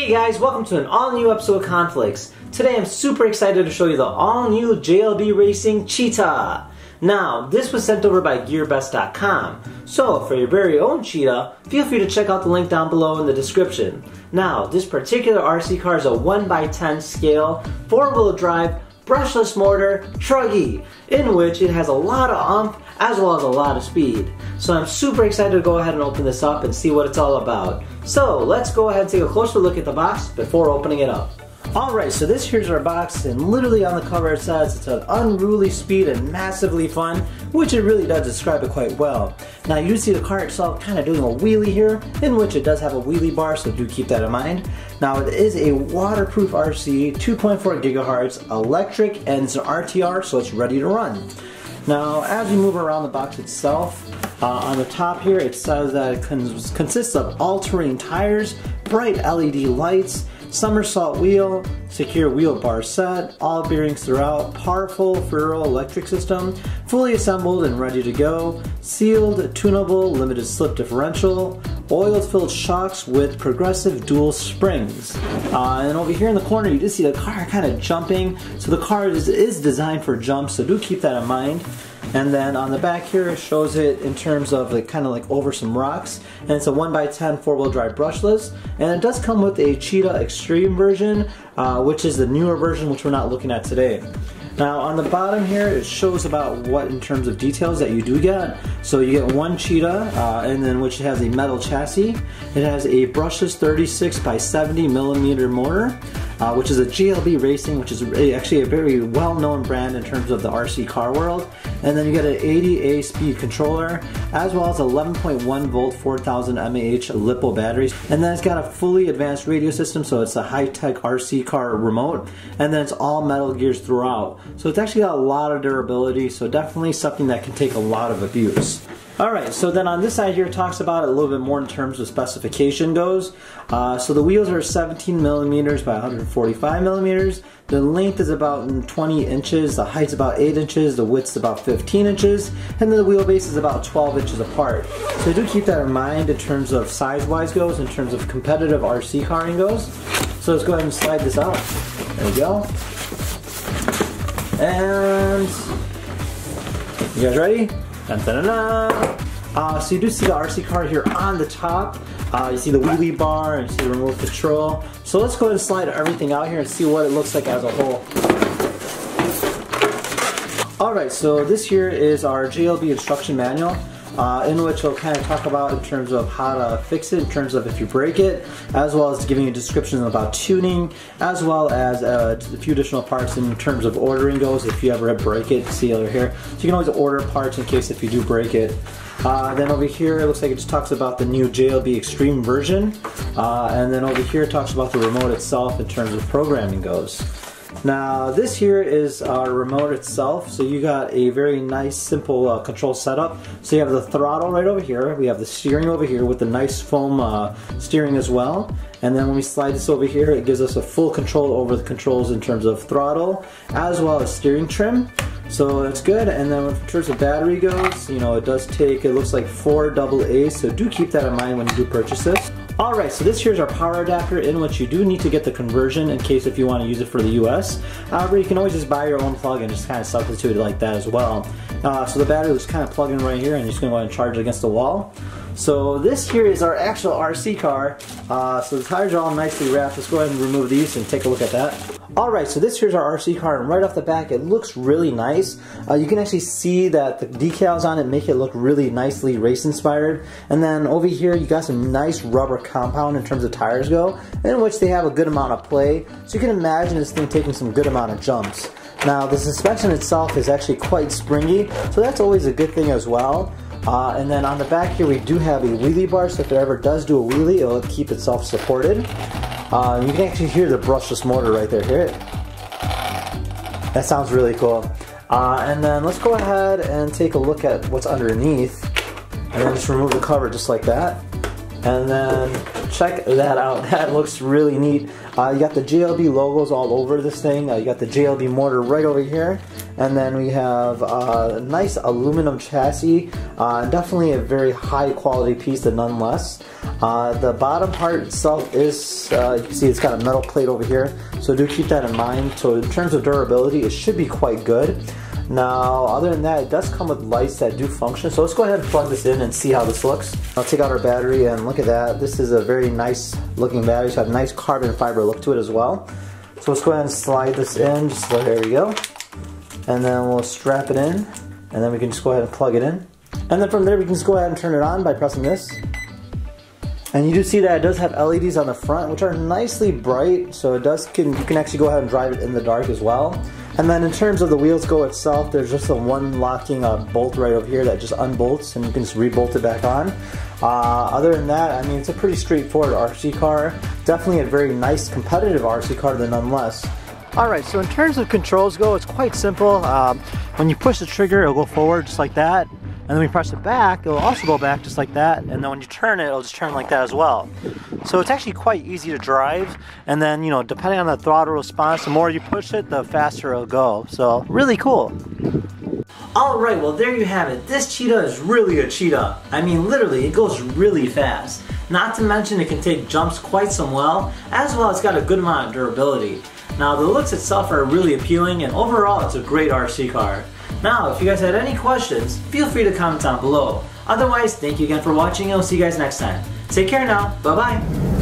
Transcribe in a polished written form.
Hey guys, welcome to an all-new episode of Conflicts. Today I'm super excited to show you the all-new JLB Racing Cheetah. Now, this was sent over by GearBest.com, so for your very own Cheetah, feel free to check out the link down below in the description. Now, this particular RC car is a 1x10 scale, 4-wheel drive, brushless motor, truggy, in which it has a lot of oomph as well as a lot of speed. So I'm super excited to go ahead and open this up and see what it's all about. So let's go ahead and take a closer look at the box before opening it up. Alright, so this here's our box, and literally on the cover it says it's an unruly speed and massively fun, which it really does describe it quite well. Now you do see the car itself kind of doing a wheelie here, in which it does have a wheelie bar, so do keep that in mind. Now it is a waterproof RC, 2.4 gigahertz, electric, and it's an RTR, so it's ready to run. Now as you move around the box itself, on the top here it says that it consists of all-terrain tires, bright LED lights, somersault wheel, secure wheel bar set, all bearings throughout, powerful ferro electric system, fully assembled and ready to go, sealed, tunable, limited slip differential, oil-filled shocks with progressive dual springs. And over here in the corner you just see the car kind of jumping, so the car is designed for jumps, so do keep that in mind. And then on the back here it shows it in terms of like kind of like over some rocks, and it's a 1x10 4-wheel drive brushless, and it does come with a Cheetah Extreme version, which is the newer version which we're not looking at today. Now on the bottom here it shows about what in terms of details that you do get. So you get one Cheetah, and then which has a metal chassis. It has a brushless 36x70mm motor, which is a JLB Racing, which is actually a very well-known brand in terms of the RC car world. And then you get an 80A speed controller, as well as 11.1 volt 4000 mAh LiPo batteries. And then it's got a fully advanced radio system, so it's a high-tech RC car remote. And then it's all metal gears throughout. So it's actually got a lot of durability, so definitely something that can take a lot of abuse. Alright, so then on this side here it talks about it a little bit more in terms of specification goes. So the wheels are 17mm by 145mm. The length is about 20 inches, the height's about 8 inches, the width's about 15 inches, and then the wheelbase is about 12 inches apart. So do keep that in mind in terms of size-wise goes, in terms of competitive RC carring goes. So let's go ahead and slide this out. There we go. And you guys ready? Dun, dun, dun, dun. So you do see the RC car here on the top. You see the wheelie bar and you see the remote control. So let's go ahead and slide everything out here and see what it looks like as a whole. Alright, so this here is our JLB instruction manual, in which we'll kind of talk about in terms of how to fix it, in terms of if you break it, as well as giving you a description about tuning, as well as a few additional parts in terms of ordering goes if you ever break it. See over here, so you can always order parts in case if you do break it. Then over here it looks like it just talks about the new JLB Extreme version, and then over here it talks about the remote itself in terms of programming goes. Now this here is our remote itself, so you got a very nice simple control setup. So you have the throttle right over here, we have the steering over here with the nice foam steering as well, and then when we slide this over here it gives us a full control over the controls in terms of throttle as well as steering trim. So that's good. And then in terms of battery goes, you know, it does take, it looks like 4 AA, so do keep that in mind when you do purchase this. Alright, so this here's our power adapter, in which you do need to get the conversion in case if you want to use it for the US. However, you can always just buy your own plug and just kind of substitute it like that as well. So the battery was kind of plugged in right here, and you're just going to go ahead and charge it against the wall. So this here is our actual RC car. So the tires are all nicely wrapped. Let's go ahead and remove these and take a look at that. Alright, so this here's our RC car, and right off the back it looks really nice. You can actually see that the decals on it make it look really nicely race inspired. And then over here you got some nice rubber compound in terms of tires go, in which they have a good amount of play. So you can imagine this thing taking some good amount of jumps. Now the suspension itself is actually quite springy, so that's always a good thing as well. And then on the back here we do have a wheelie bar, so if it ever does do a wheelie it'll keep itself supported. You can actually hear the brushless motor right there, hear it? That sounds really cool. And then let's go ahead and take a look at what's underneath, and then just remove the cover just like that. And then check that out, that looks really neat. You got the JLB logos all over this thing. You got the JLB motor right over here. And then we have a nice aluminum chassis, definitely a very high quality piece, but nonetheless. The bottom part itself is, you can see it's got a metal plate over here, so do keep that in mind. So in terms of durability, it should be quite good. Now, other than that, it does come with lights that do function, so let's go ahead and plug this in and see how this looks. I'll take out our battery, and look at that. This is a very nice looking battery. It's got a nice carbon fiber look to it as well. So let's go ahead and slide this in, just so there we go. And then we'll strap it in, and then we can just go ahead and plug it in. And then from there we can just go ahead and turn it on by pressing this. And you do see that it does have LEDs on the front, which are nicely bright, so it does you can actually go ahead and drive it in the dark as well. And then in terms of the wheels go itself, there's just a one locking bolt right over here that just unbolts, and you can just rebolt it back on. Other than that, I mean, it's a pretty straightforward RC car. Definitely a very nice competitive RC car, but nonetheless. Alright, so in terms of controls go, it's quite simple. When you push the trigger, it'll go forward just like that. And then when you press it back, it'll also go back just like that. And then when you turn it, it'll just turn like that as well. So it's actually quite easy to drive. And then, you know, depending on the throttle response, the more you push it, the faster it'll go. So really cool. Alright, well there you have it. This Cheetah is really a Cheetah. I mean, literally, it goes really fast. Not to mention it can take jumps quite as well it's got a good amount of durability. Now the looks itself are really appealing, and overall it's a great RC car. Now if you guys had any questions, feel free to comment down below. Otherwise, thank you again for watching, and I'll see you guys next time. Take care now, bye bye!